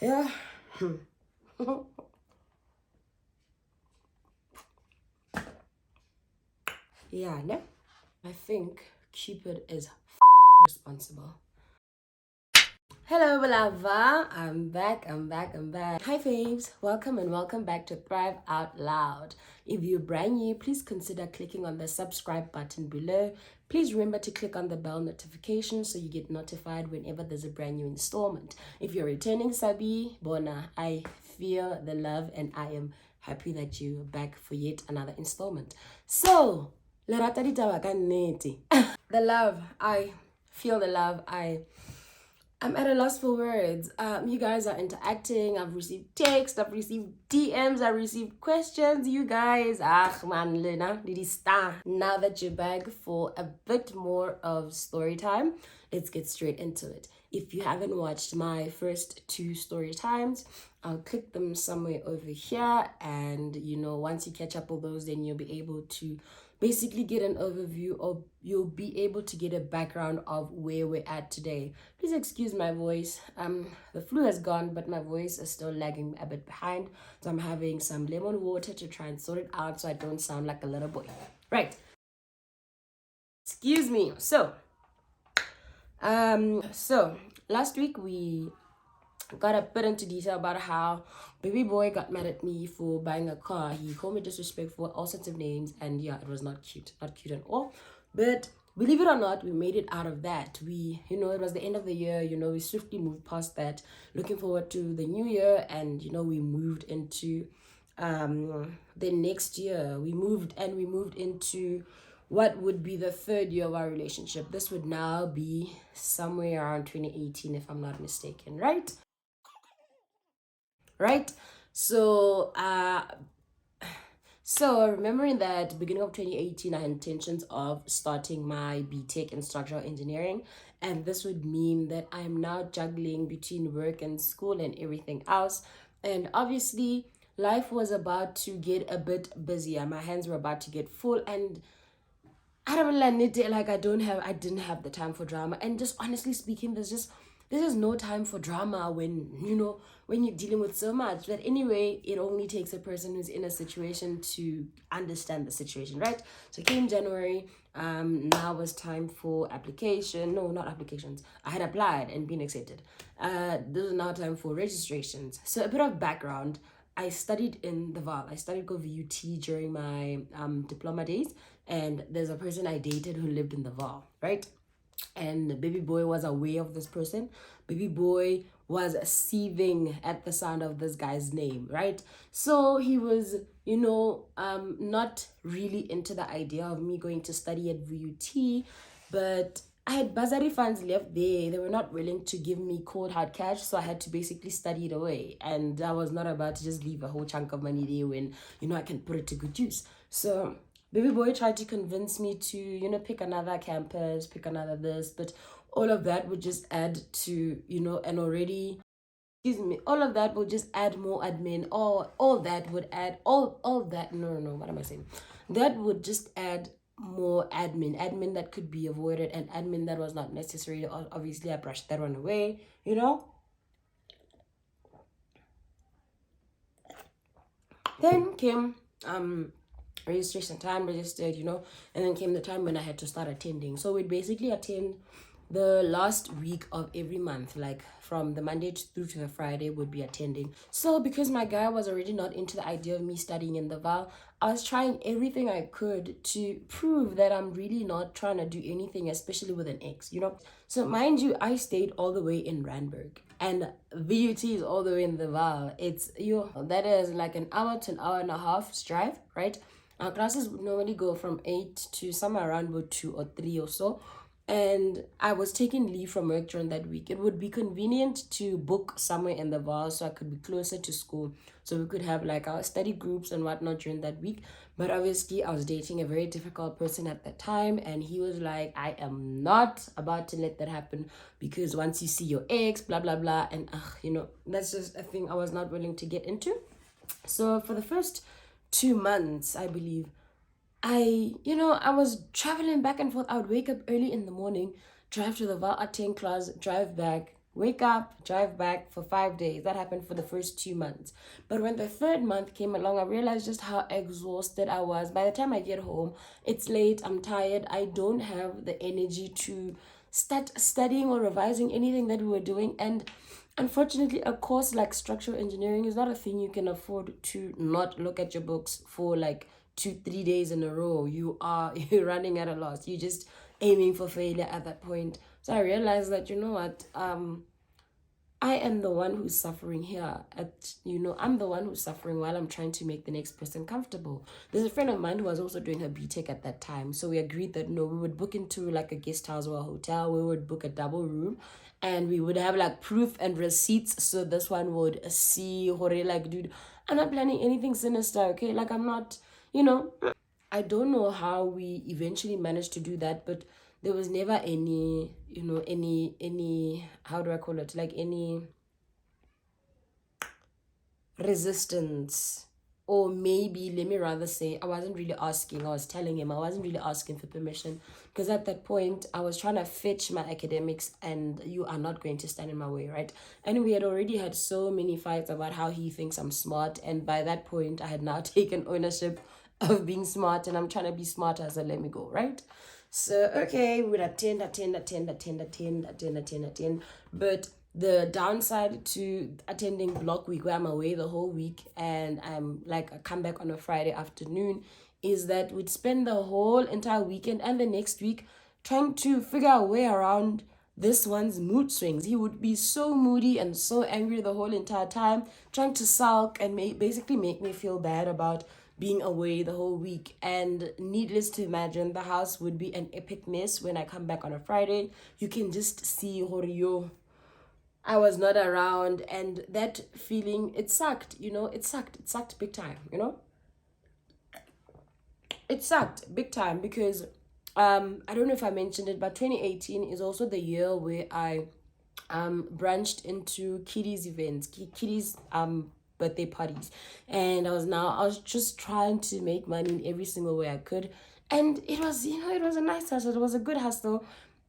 Yeah. Yeah, no. I think Cupid is responsible. Hello, Balava. I'm back. Hi, faves. Welcome and welcome back to Thrive Out Loud. If you're brand new, please consider clicking on the subscribe button below. Please remember to click on the bell notification so you get notified whenever there's a brand new installment. If you're returning Sabi, Bona, I feel the love and I am happy that you're back for yet another installment. So, lerata ditaba ka nnete. The love, I feel the love. I'm at a loss for words. You guys are interacting. I've received text. I've received DMs. I've received questions. You guys, man, Lena, did star. Now that you're back for a bit more of story time, let's get straight into it. If you haven't watched my first two story times, I'll click them somewhere over here. And once you catch up with those, then you'll be able to basically get an overview, or you'll be able to get a background of where we're at today. Please excuse my voice. The flu has gone, but my voice is still lagging a bit behind. So I'm having some lemon water to try and sort it out so I don't sound like a little boy. Right. Excuse me. So last week we got a bit into detail about how baby boy got mad at me for buying a car. He called me disrespectful, all sorts of names, and yeah, it was not cute at all. But believe it or not, we made it out of that. It was the end of the year. We swiftly moved past that, looking forward to the new year, and we moved into the next year. We moved into what would be the third year of our relationship. This would now be somewhere around 2018, if I'm not mistaken, right? Right. So remembering that beginning of 2018, I had intentions of starting my BTech in structural engineering, and this would mean that I am now juggling between work and school and everything else. And obviously life was about to get a bit busier. My hands were about to get full, and I don't like I didn't have the time for drama. And just honestly speaking, there's no time for drama when you're dealing with so much. But anyway, it only takes a person who's in a situation to understand the situation, right? So came January, now was time for application. No, not applications. I had applied and been accepted. This is now time for registrations. So a bit of background. I studied in the Val. I studied go VUT during my diploma days, and there's a person I dated who lived in the Val, right? And baby boy was aware of this person. Baby boy was seething at the sound of this guy's name, right? So he was not really into the idea of me going to study at VUT, but I had bursary funds left there. They were not willing to give me cold hard cash, so I had to basically study it away. And I was not about to just leave a whole chunk of money there when I can put it to good use. So baby boy tried to convince me to pick another campus, pick another this, but all of that would just add to an already, excuse me, all of that would just add more admin. All that would add all that, no, what am I saying, that would just add more admin that could be avoided, and admin that was not necessary. Obviously I brushed that one away. Then came registration time, registered, and then came the time when I had to start attending. So we'd basically attend the last week of every month, like from the Monday through to the Friday would be attending. So because my guy was already not into the idea of me studying in the Val, I was trying everything I could to prove that I'm really not trying to do anything, especially with an ex. So mind you, I stayed all the way in Randburg, and VUT is all the way in the Val. That is like an hour to an hour and a half drive, right? Our classes would normally go from 8 to somewhere around about 2 or 3 or so. And I was taking leave from work during that week. It would be convenient to book somewhere in the Val so I could be closer to school, so we could have like our study groups and whatnot during that week. But obviously I was dating a very difficult person at that time, and he was like, I am not about to let that happen, because once you see your ex, blah blah blah, and that's just a thing I was not willing to get into. So for the first 2 months, I believe, I was traveling back and forth. I would wake up early in the morning, drive to the Val attend class, drive back, Wake up, drive back for 5 days. That happened for the first 2 months. But when the third month came along, I realized just how exhausted I was. By the time I get home, it's late, I'm tired, I don't have the energy to start studying or revising anything that we were doing. And unfortunately, a course like structural engineering is not a thing you can afford to not look at your books for like 2 3 days in a row. You're running at a loss. You're just aiming for failure at that point. So I realized that, you know what, I am the one who's suffering here. I'm the one who's suffering while I'm trying to make the next person comfortable. There's a friend of mine who was also doing her BTech at that time. So we agreed that no, we would book into like a guest house or a hotel. We would book a double room and we would have like proof and receipts. So this one would see, hore, like, dude, I'm not planning anything sinister, okay? Like, I'm not, you know, I don't know how we eventually managed to do that, but there was never any, any, how do I call it? Like any resistance. Or maybe, let me rather say, I wasn't really asking. I was telling him I wasn't really asking for permission. Because at that point, I was trying to fetch my academics and you are not going to stand in my way, right? And we had already had so many fights about how he thinks I'm smart. And by that point, I had now taken ownership of being smart and I'm trying to be smarter, so let me go, right? So, okay, we would attend. But the downside to attending block week, where I'm away the whole week and I'm like, I come back on a Friday afternoon, is that we'd spend the whole entire weekend and the next week trying to figure a way around this one's mood swings. He would be so moody and so angry the whole entire time, trying to sulk and basically make me feel bad about being away the whole week. And needless to imagine, the house would be an epic mess when I come back on a Friday. You can just see Horio. I was not around, and that feeling, it sucked, it sucked. It sucked big time, It sucked big time because I don't know if I mentioned it, but 2018 is also the year where I branched into kiddies events, kiddies birthday parties, and I was just trying to make money in every single way I could, and it was it was a nice hustle, it was a good hustle.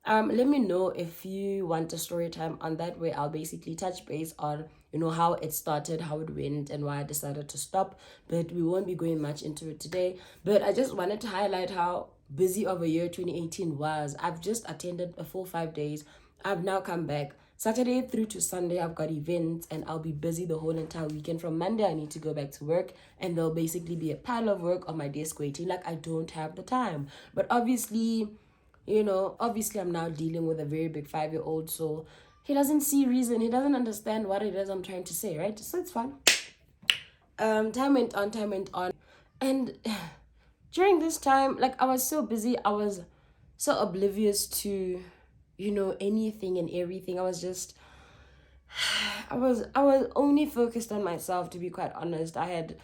Let me know if you want a story time on that, where I'll basically touch base on how it started, how it went, and why I decided to stop. But we won't be going much into it today. But I just wanted to highlight how busy of a year 2018 was. I've just attended a full 5 days. I've now come back. Saturday through to Sunday, I've got events and I'll be busy the whole entire weekend. From Monday, I need to go back to work and there'll basically be a pile of work on my desk waiting. Like, I don't have the time. But obviously, I'm now dealing with a very big 5-year-old, so he doesn't see reason. He doesn't understand what it is I'm trying to say, right? So it's fine. Time went on. And during this time, like, I was so busy. I was so oblivious to, anything and everything. I was only focused on myself, to be quite honest. I had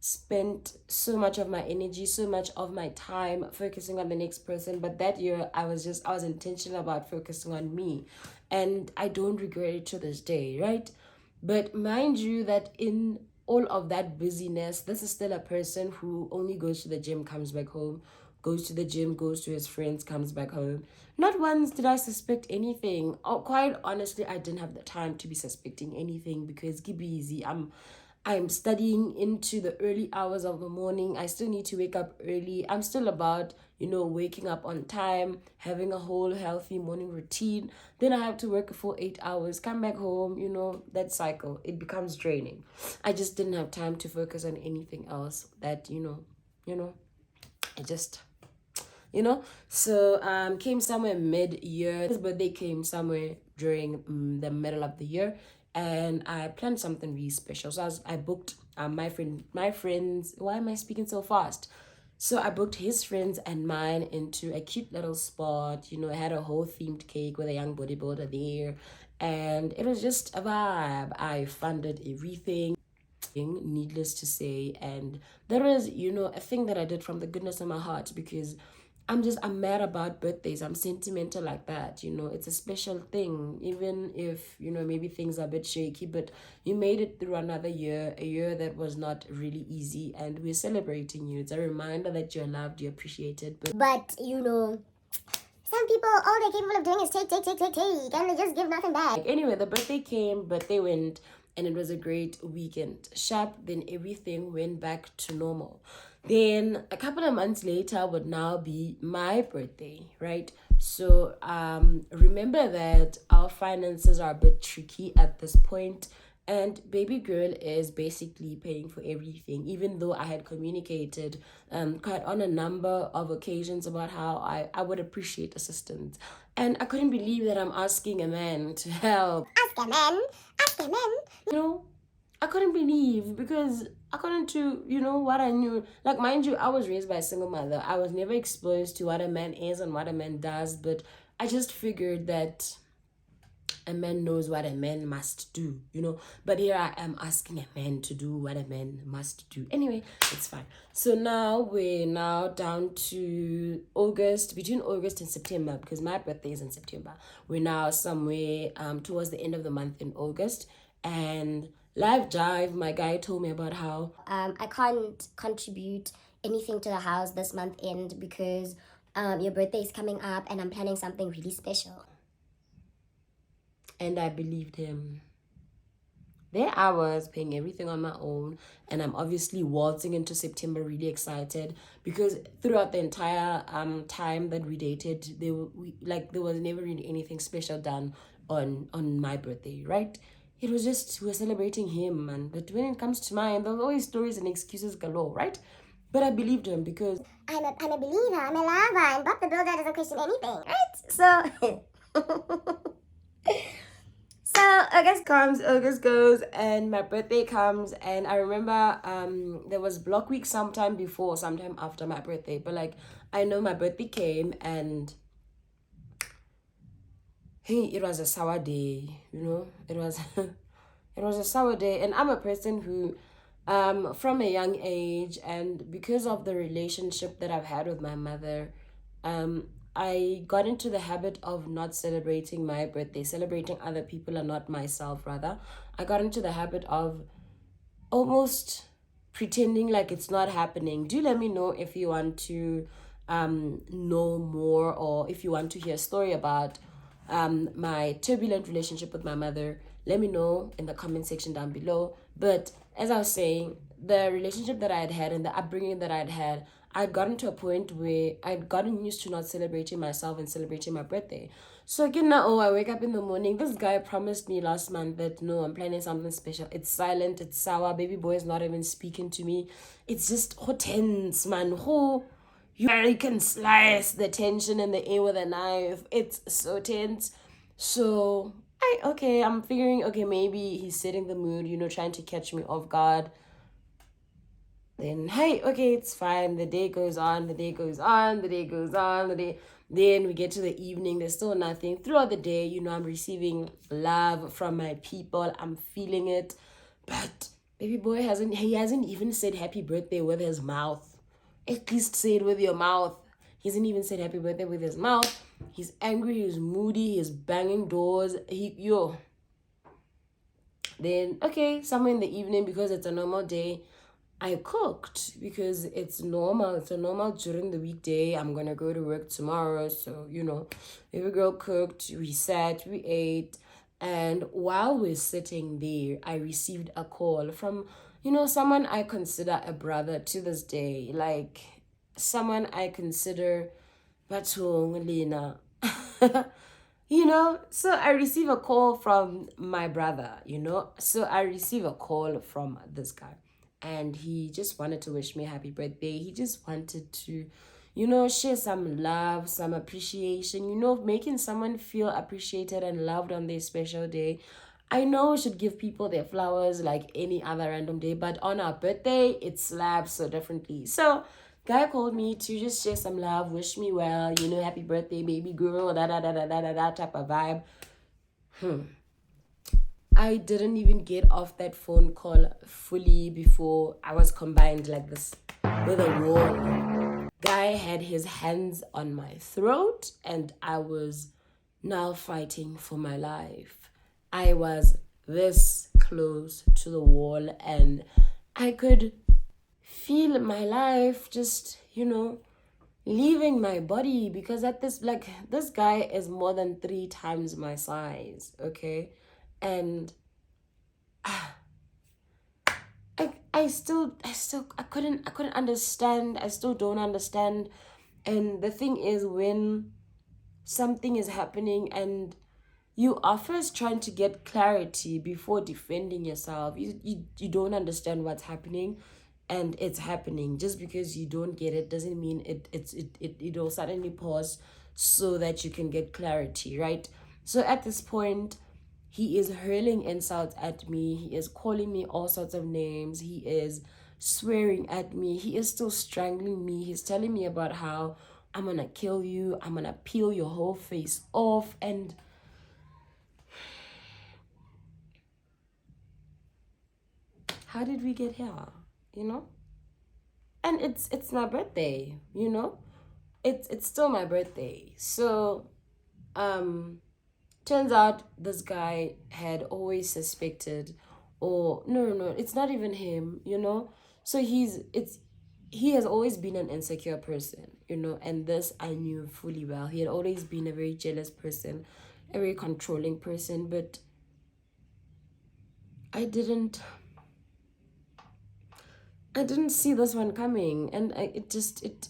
spent so much of my energy, so much of my time focusing on the next person. But that year, I was intentional about focusing on me. And I don't regret it to this day, right? But mind you that in all of that busyness, this is still a person who only goes to the gym, comes back home, goes to the gym, goes to his friends, comes back home. Not once did I suspect anything. Oh, quite honestly, I didn't have the time to be suspecting anything because give me easy. I'm studying into the early hours of the morning. I still need to wake up early. I'm still about, waking up on time, having a whole healthy morning routine. Then I have to work for 8 hours, come back home, that cycle. It becomes draining. I just didn't have time to focus on anything else that, I just, so came somewhere mid-year. His birthday came somewhere during the middle of the year. And I planned something really special. So I booked my friends. Why am I speaking so fast? So I booked his friends and mine into a cute little spot. I had a whole themed cake with a young bodybuilder there. And it was just a vibe. I funded everything, needless to say. And there is, a thing that I did from the goodness of my heart because I'm mad about birthdays. I'm sentimental like that. It's a special thing, even if, maybe things are a bit shaky, but you made it through another year, a year that was not really easy, and we're celebrating you. It's a reminder that you're loved, you're appreciated. But But, some people, all they're capable of doing is take, and they just give nothing back. Anyway, the birthday came, birthday went, and it was a great weekend. Sharp, then everything went back to normal. Then a couple of months later would now be my birthday, right? So remember that our finances are a bit tricky at this point, and baby girl is basically paying for everything, even though I had communicated quite on a number of occasions about how I would appreciate assistance. And I couldn't believe that I'm asking a man to help. Ask a man. You know, I couldn't believe, because according to, what I knew, like, mind you, I was raised by a single mother. I was never exposed to what a man is and what a man does, but I just figured that a man knows what a man must do, but here I am asking a man to do what a man must do. Anyway, it's fine. So now we're down to August, between August and September, because my birthday is in September. We're now somewhere towards the end of the month in August, and live jive, my guy told me about how I can't contribute anything to the house this month end because your birthday is coming up and I'm planning something really special. And I believed him. There I was paying everything on my own, and I'm obviously waltzing into September really excited, because throughout the entire time that we dated, there was never really anything special done on my birthday, right? It was just, we were celebrating him, man. But when it comes to mine, there's always stories and excuses galore, right? But I believed him because I'm a believer, I'm a lover, and Bob the Builder doesn't question anything, right? So So August goes, and my birthday comes, and I remember there was block week sometime before, sometime after my birthday, but like, I know my birthday came, and hey, it was a sour day, it was it was a sour day. And I'm a person who from a young age, and because of the relationship that I've had with my mother, I got into the habit of not celebrating my birthday, celebrating other people and not myself, rather. I got into the habit of almost pretending like it's not happening. Do let me know if you want to know more, or if you want to hear a story about my turbulent relationship with my mother. Let me know in the comment section down below. But as I was saying, the relationship that I had and the upbringing that I'd gotten to a point where I'd gotten used to not celebrating myself and celebrating my birthday. So again, now, I wake up in the morning. This guy promised me last month that, no, I'm planning something special. It's silent, it's sour. Baby boy is not even speaking to me. It's just tense, man. You can slice the tension in the air with a knife. It's so tense. So I'm figuring, okay, maybe he's setting the mood, trying to catch me off guard. Then, hey, okay, it's fine. The day goes on. Then we get to the evening. There's still nothing. Throughout the day, I'm receiving love from my people. I'm feeling it. But baby boy hasn't even said happy birthday with his mouth. At least say it with your mouth. He hasn't even said happy birthday with his mouth. He's angry, he's moody, he's banging doors. Then, okay, somewhere in the evening, because it's a normal day, I cooked, because it's normal. It's a normal during the weekday. I'm going to go to work tomorrow. So, every girl cooked, we sat, we ate. And while we're sitting there, I received a call from, someone I consider a brother to this day. Like, someone I consider Batong Lena. So I receive a call from my brother, So I receive a call from this guy. And he just wanted to wish me a happy birthday. He just wanted to, share some love, some appreciation, making someone feel appreciated and loved on their special day. I know we should give people their flowers like any other random day, but on our birthday, it slaps so differently. So, guy called me to just share some love, wish me well, happy birthday, baby girl, that type of vibe. I didn't even get off that phone call fully before I was combined like this with a wall. Guy had his hands on my throat, and I was now fighting for my life. I was this close to the wall, and I could feel my life just, leaving my body, because at this, like, this guy is more than 3 times my size, okay? And I couldn't understand. I still don't understand. And the thing is, when something is happening and you are first trying to get clarity before defending yourself, you don't understand what's happening, and it's happening. Just because you don't get it doesn't mean it'll suddenly pause so that you can get clarity, right? So at this point, he is hurling insults at me. He is calling me all sorts of names. He is swearing at me. He is still strangling me. He's telling me about how I'm gonna kill you. I'm gonna peel your whole face off. And how did we get here? You know? And it's my birthday, you know? It's still my birthday. So turns out this guy had always suspected, or no, it's not even him, you know? So he has always been an insecure person, you know, and this I knew fully well. He had always been a very jealous person, a very controlling person, but I didn't I didn't see this one coming, and it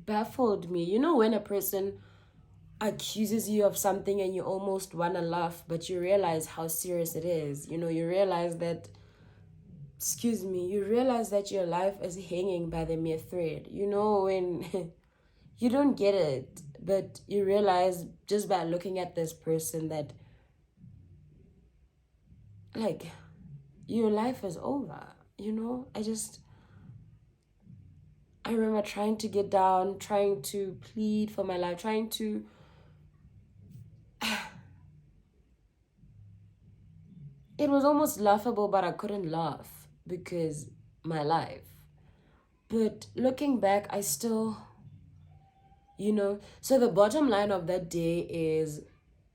baffled me. You know, when a person accuses you of something and you almost want to laugh, but you realize how serious it is. You know, you realize that, excuse me, you realize that your life is hanging by the mere thread. You know, when you don't get it, but you realize just by looking at this person that, like, your life is over. You know, I remember trying to get down, trying to plead for my life, trying to. It was almost laughable, but I couldn't laugh because my life. But looking back, I still, you know. So the bottom line of that day is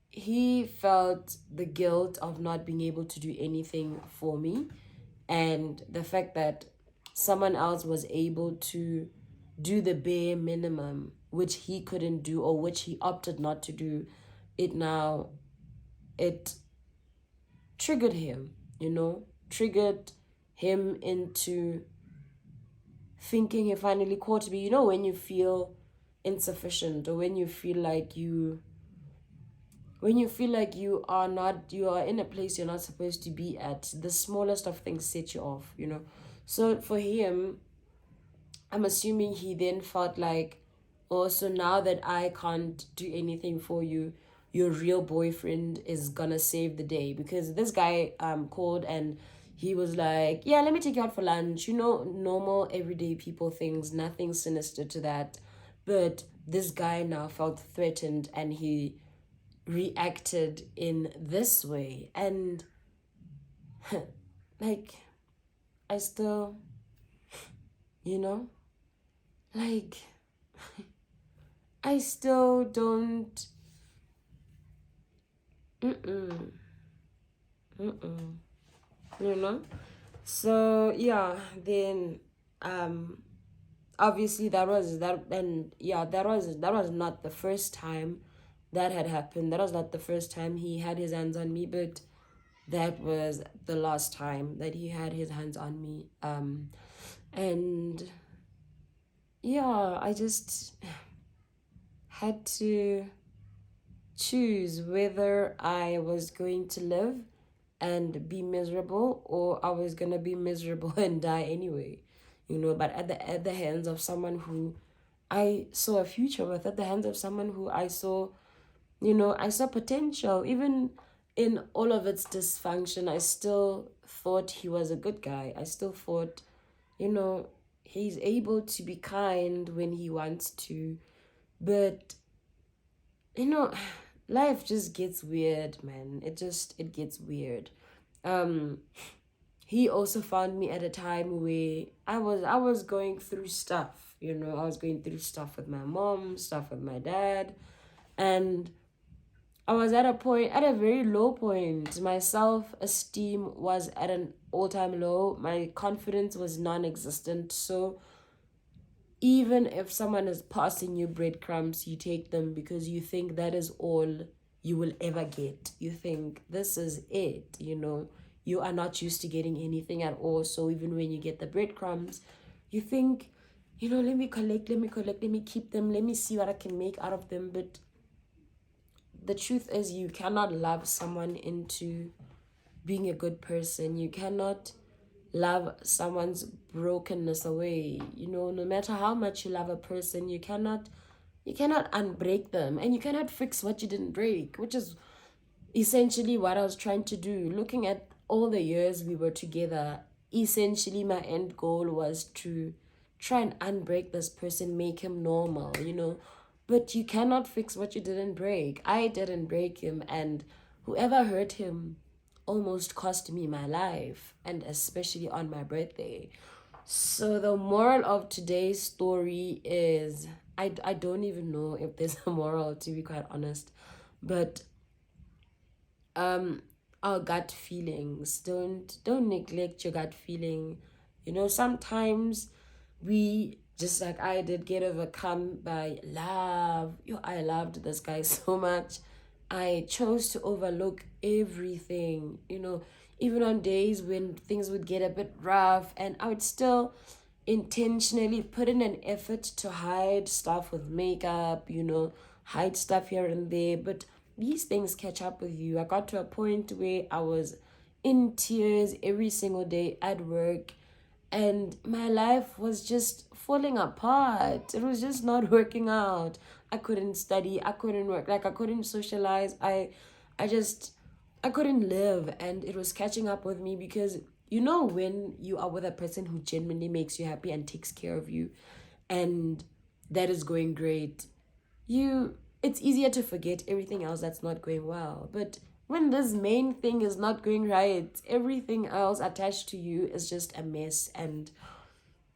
he felt the guilt of not being able to do anything for me. And the fact that someone else was able to do the bare minimum, which he couldn't do, or which he opted not to do, it triggered him, you know, triggered him into thinking he finally caught me. You know, when you feel insufficient, or when you feel like you are in a place you're not supposed to be at, the smallest of things set you off, you know. So for him, I'm assuming he then felt like, oh, so now that I can't do anything for you, your real boyfriend is gonna save the day. Because this guy called and he was like, yeah, let me take you out for lunch. You know, normal everyday people things, nothing sinister to that. But this guy now felt threatened and he reacted in this way. And like, I still, you know, like, I still don't. Mm-mm. Mm-mm. You know? So yeah, then obviously that was that, and yeah, that was not the first time that had happened. That was not the first time he had his hands on me, but that was the last time that he had his hands on me. And yeah, I just had to choose whether I was going to live and be miserable, or I was gonna be miserable and die anyway, you know. But at the hands of someone who I saw a future with, at the hands of someone who I saw, you know, I saw potential. Even in all of its dysfunction, I still thought he was a good guy. I still thought, you know, he's able to be kind when he wants to. But you know, life just gets weird, man. It gets weird. um he also found me at a time where I was going through stuff, you know. I was going through stuff with my mom, stuff with my dad, and I was at a point, at a very low point. My self-esteem was at an all-time low. My confidence was non-existent. So Even if someone is passing you breadcrumbs, you take them because you think that is all you will ever get. You think this is it, you are not used to getting anything at all. So even when you get the breadcrumbs, you think, let me collect, let me keep them, let me see what I can make out of them. But the truth is, you cannot love someone into being a good person. You cannot love someone's brokenness away. No matter how much you love a person, you cannot unbreak them, and you cannot fix what you didn't break, which is essentially what I was trying to do. Looking at all the years we were together, essentially my end goal was to try and unbreak this person, make him normal. But you cannot fix what you didn't break. I didn't break him, and whoever hurt him almost cost me my life, and especially on my birthday. So the moral of today's story is, I don't even know if there's a moral, to be quite honest, but our gut feelings, don't neglect your gut feeling. Sometimes we, just like I did, get overcome by love. I loved this guy so much, I chose to overlook everything. Even on days when things would get a bit rough, and I would still intentionally put in an effort to hide stuff with makeup, hide stuff here and there. But these things catch up with you. I got to a point where I was in tears every single day at work, and my life was just falling apart. It was just not working out. I couldn't study, I couldn't work, like I couldn't socialize. I couldn't live, and it was catching up with me because when you are with a person who genuinely makes you happy and takes care of you, and that is going great, it's easier to forget everything else that's not going well. But when this main thing is not going right, everything else attached to you is just a mess. And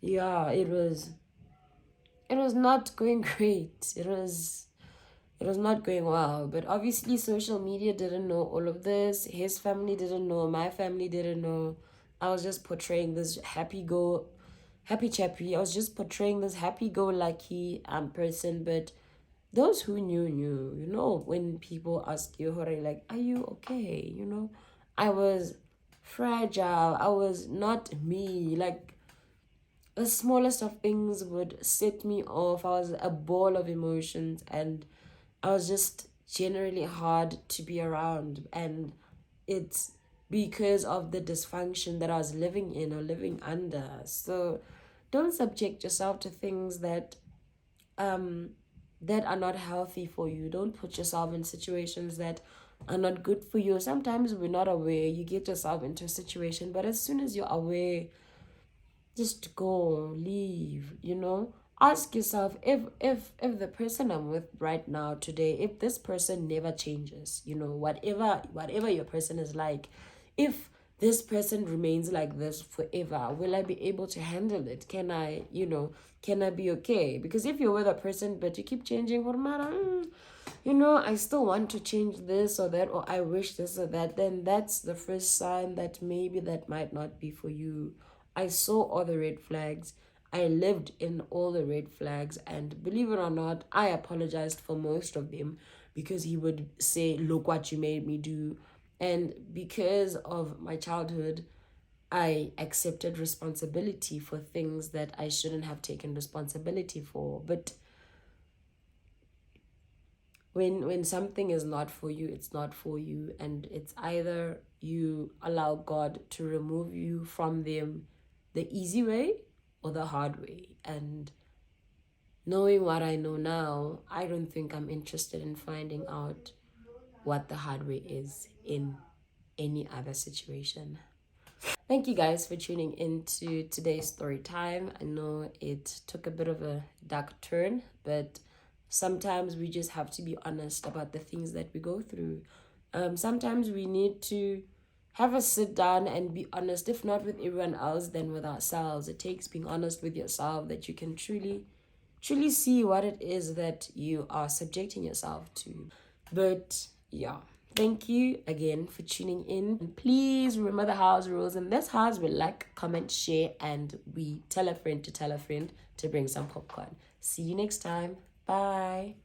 yeah, it was not going great. It was not going well. But obviously social media didn't know all of this. His family didn't know, my family didn't know. I was just portraying this happy chappy. I was just portraying this happy go lucky person. But those who knew. When people ask you, Hore, like, are you okay? I was fragile. I was not me. Like, the smallest of things would set me off. I was a ball of emotions, and I was just generally hard to be around. And it's because of the dysfunction that I was living in or living under. So don't subject yourself to things that are not healthy for you. Don't put yourself in situations that are not good for you. Sometimes we're not aware. You get yourself into a situation, but as soon as you're aware, just go, leave. Ask yourself, if the person I'm with right now today, if this person never changes, whatever your person is like, if this person remains like this forever, will I be able to handle it? Can I be okay? Because if you're with a person but you keep changing for matter, I still want to change this or that, or I wish this or that, then that's the first sign that maybe that might not be for you. I saw all the red flags. I lived in all the red flags, and believe it or not, I apologized for most of them, because he would say, look what you made me do. And because of my childhood, I accepted responsibility for things that I shouldn't have taken responsibility for. But when something is not for you, it's not for you, and it's either you allow God to remove you from them the easy way or the hard way. And knowing what I know now, I don't think I'm interested in finding out what the hard way is in any other situation. Thank you guys for tuning into today's story time. I know it took a bit of a dark turn, but sometimes we just have to be honest about the things that we go through. Sometimes we need to have a sit down and be honest, if not with everyone else, then with ourselves. It takes being honest with yourself that you can truly see what it is that you are subjecting yourself to. But yeah, Thank you again for tuning in. And please remember the house rules. In this house, we like, comment, share, and we tell a friend to bring some popcorn. See you next time. Bye.